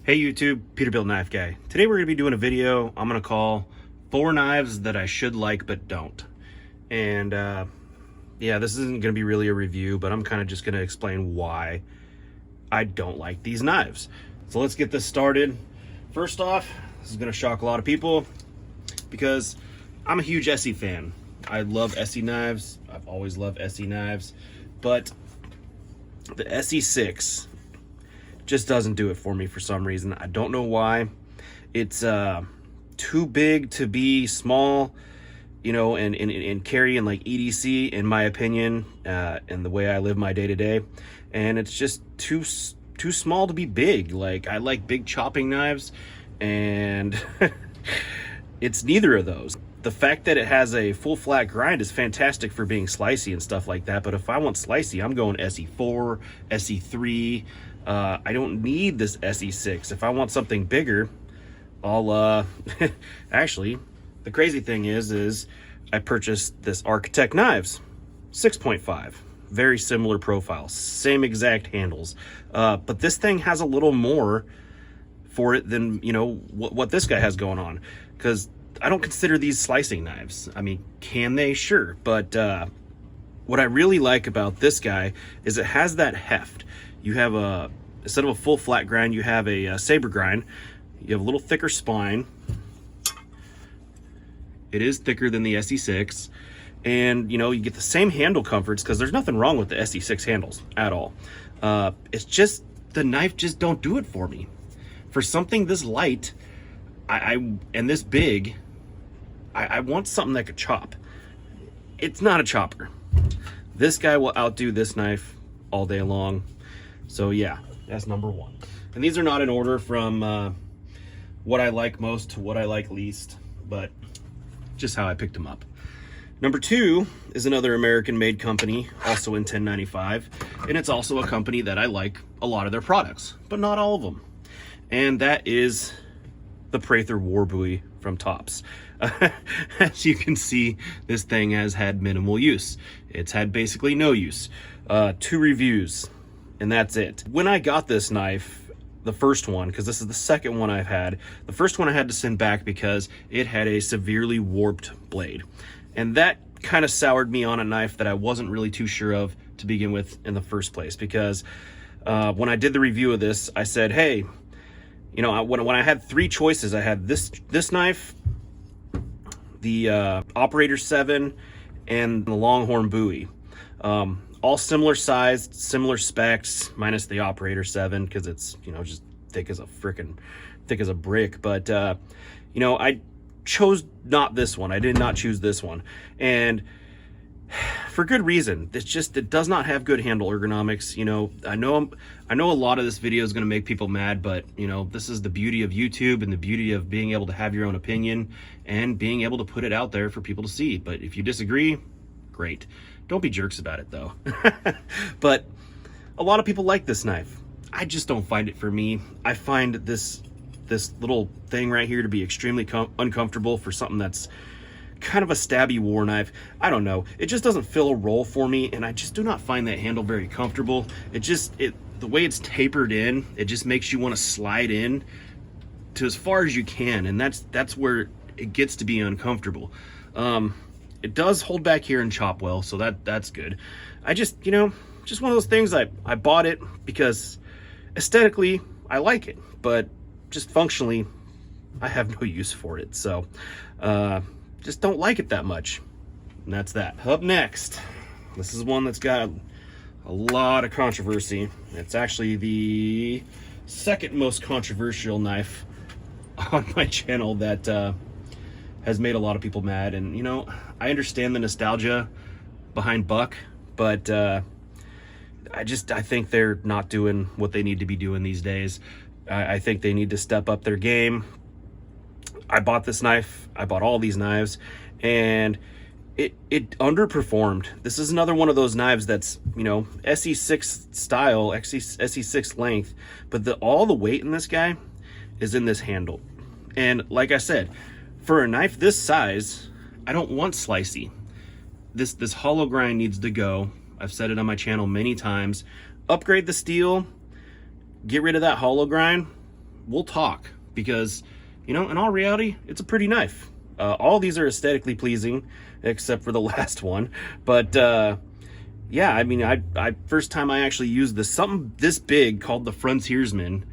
Hey YouTube, Peterbilt Knife Guy. Today we're going to be doing a video I'm going to call 4 knives that I should like but don't. And yeah, this isn't going to be really a review, but I'm kind of just going to explain why I don't like these knives. So let's get this started. First off, this is going to shock a lot of people because I'm a huge ESEE fan. I love ESEE knives. I've always loved ESEE knives, but the ESEE 6 just doesn't do it for me for some reason. I don't know why. It's too big to be small, you know, and carry in like EDC, in my opinion, and the way I live my day-to-day. And it's just too small to be big. Like, I like big chopping knives, and it's neither of those. The fact that it has a full flat grind is fantastic for being slicey and stuff like that, but if I want slicey, I'm going ESEE 4, ESEE 3. I don't need this ESEE 6. If I want something bigger, I'll actually, the crazy thing is I purchased this Architect Knives 6.5. Very similar profile, same exact handles, but this thing has a little more for it than, you know, what this guy has going on, because I don't consider these slicing knives. I mean, can they? Sure, but what I really like about this guy is it has that heft. You have instead of a full flat grind, you have a saber grind. You have a little thicker spine. It is thicker than the ESEE 6. And, you know, you get the same handle comforts, because there's nothing wrong with the ESEE 6 handles at all. It's just, the knife just don't do it for me. For something this light, and this big, I want something that could chop. It's not a chopper. This guy will outdo this knife all day long. So yeah, that's number 1. And these are not in order from what I like most to what I like least, but just how I picked them up. Number 2 is another American-made company, also in 1095, and it's also a company that I like a lot of their products, but not all of them. And that is the Prather War Buoy from Tops. As you can see, this thing has had minimal use. It's had basically no use. 2 reviews, and that's it. When I got this knife, the first one, because this is the second one I've had, the first one I had to send back because it had a severely warped blade. And that kind of soured me on a knife that I wasn't really too sure of to begin with in the first place, because when I did the review of this, I said, hey, you know, when I had 3 choices, I had this knife, the Operator 7, and the Longhorn Buoy. All similar sized, similar specs, minus the Operator 7, because it's, you know, just thick as a brick. But you know, I chose not this one. I did not choose this one, and for good reason. It's just, it does not have good handle ergonomics. You know, I know a lot of this video is going to make people mad, but you know, this is the beauty of YouTube and the beauty of being able to have your own opinion and being able to put it out there for people to see. But if you disagree, great. Don't be jerks about it though. But a lot of people like this knife. I just don't find it for me. I find this little thing right here to be extremely uncomfortable for something that's kind of a stabby war knife. I don't know. It just doesn't fill a role for me, and I just do not find that handle very comfortable. The way it's tapered in, it just makes you want to slide in to as far as you can, and that's where it gets to be uncomfortable. It does hold back here and chop well, so that's good. I just, you know, just one of those things. I bought it because aesthetically I like it, but just functionally I have no use for it. So just don't like it that much, and that's that. Up next, this is one that's got a lot of controversy. It's actually the second most controversial knife on my channel that has made a lot of people mad. And you know, I understand the nostalgia behind Buck, but I think they're not doing what they need to be doing these days. I think they need to step up their game. I bought this knife, I bought all these knives, and it underperformed. This is another one of those knives that's, you know, ESEE 6 style, ESEE 6 length, but all the weight in this guy is in this handle. And like I said, for a knife this size, I don't want slicey. This hollow grind needs to go. I've said it on my channel many times. Upgrade the steel, get rid of that hollow grind, we'll talk, because, you know, in all reality, it's a pretty knife. All these are aesthetically pleasing, except for the last one. But yeah, I mean, I first time I actually used this, something this big called the Frontiersman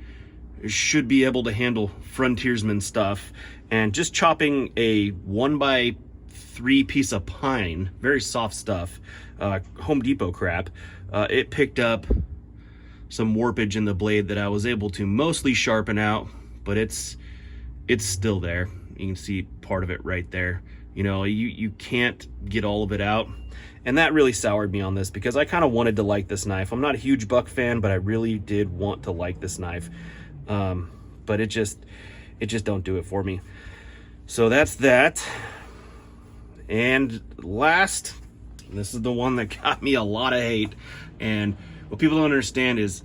should be able to handle Frontiersman stuff. And just chopping a 1x3 piece of pine, very soft stuff, Home Depot crap, it picked up some warpage in the blade that I was able to mostly sharpen out, but it's still there. You can see part of it right there. You know, you can't get all of it out. And that really soured me on this, because I kind of wanted to like this knife. I'm not a huge buck fan, but I really did want to like this knife. But it just don't do it for me. So that's that. And last, this is the one that got me a lot of hate. And what people don't understand is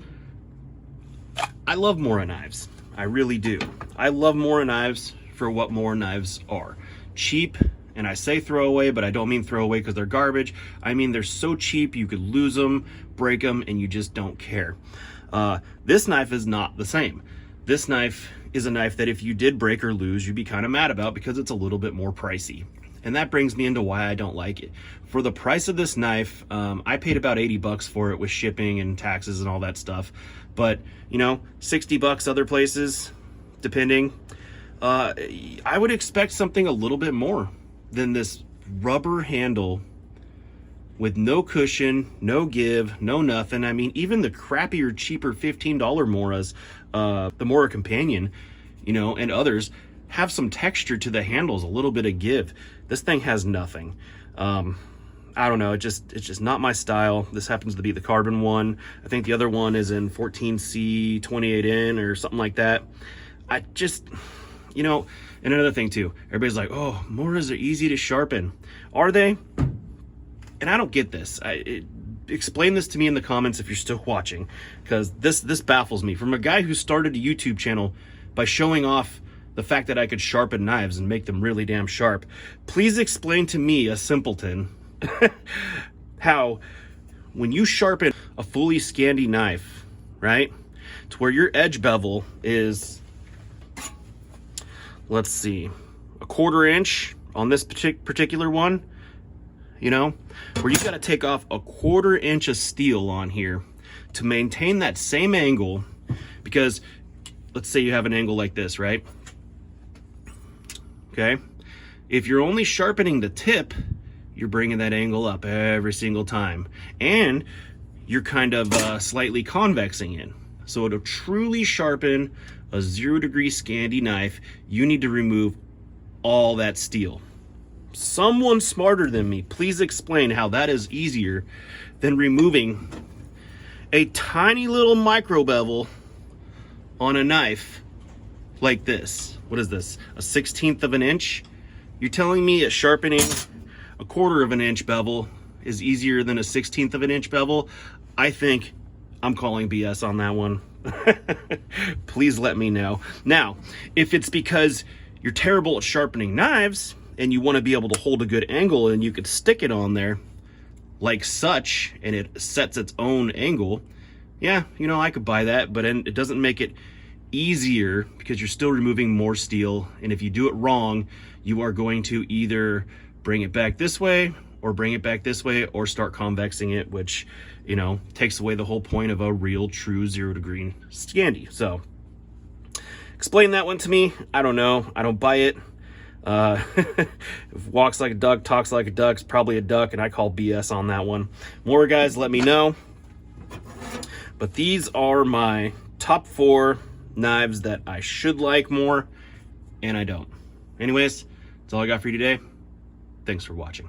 I love Mora knives. I really do. I love Mora knives for what Mora knives are. Cheap, and I say throwaway, but I don't mean throwaway because they're garbage. I mean they're so cheap you could lose them, break them, and you just don't care. This knife is not the same. This knife is a knife that if you did break or lose, you'd be kind of mad about, because it's a little bit more pricey. And that brings me into why I don't like it. For the price of this knife, I paid about 80 bucks for it with shipping and taxes and all that stuff. But, you know, 60 bucks other places, depending. I would expect something a little bit more than this rubber handle with no cushion, no give, no nothing. I mean, even the crappier, cheaper $15 Moras, the Mora Companion, you know, and others have some texture to the handles, a little bit of give. This thing has nothing. I don't know, it's just not my style. This happens to be the carbon one. I think the other one is in 14C 28N or something like that. I just, you know, and another thing too, everybody's like, oh, Moras are easy to sharpen. Are they? And I don't get this. Explain this to me in the comments if you're still watching, because this baffles me. From a guy who started a YouTube channel by showing off the fact that I could sharpen knives and make them really damn sharp, please explain to me, a simpleton, how when you sharpen a fully Scandi knife, right, to where your edge bevel is, let's see, a 1/4 inch on this particular one, you know, where you got to take off a 1/4 inch of steel on here to maintain that same angle. Because let's say you have an angle like this, right? Okay, if you're only sharpening the tip, you're bringing that angle up every single time, and you're kind of slightly convexing it. So to truly sharpen a 0-degree Scandi knife, you need to remove all that steel. Someone smarter than me, please explain how that is easier than removing a tiny little micro bevel on a knife like this. What is this, a 1/16 of an inch? You're telling me sharpening a 1/4 of an inch bevel is easier than a 1/16 of an inch bevel? I think I'm calling BS on that one. Please let me know. Now, if it's because you're terrible at sharpening knives and you want to be able to hold a good angle and you could stick it on there like such and it sets its own angle, yeah, you know, I could buy that, but it doesn't make it easier, because you're still removing more steel. And if you do it wrong, you are going to either bring it back this way or bring it back this way, or start convexing it, which, you know, takes away the whole point of a real true 0-degree Scandi. So explain that one to me. I don't know. I don't buy it. Walks like a duck, talks like a duck, is probably a duck, and I call BS on that one. More guys, let me know. But these are my top 4 knives that I should like more, and I don't. Anyways, that's all I got for you today. Thanks for watching.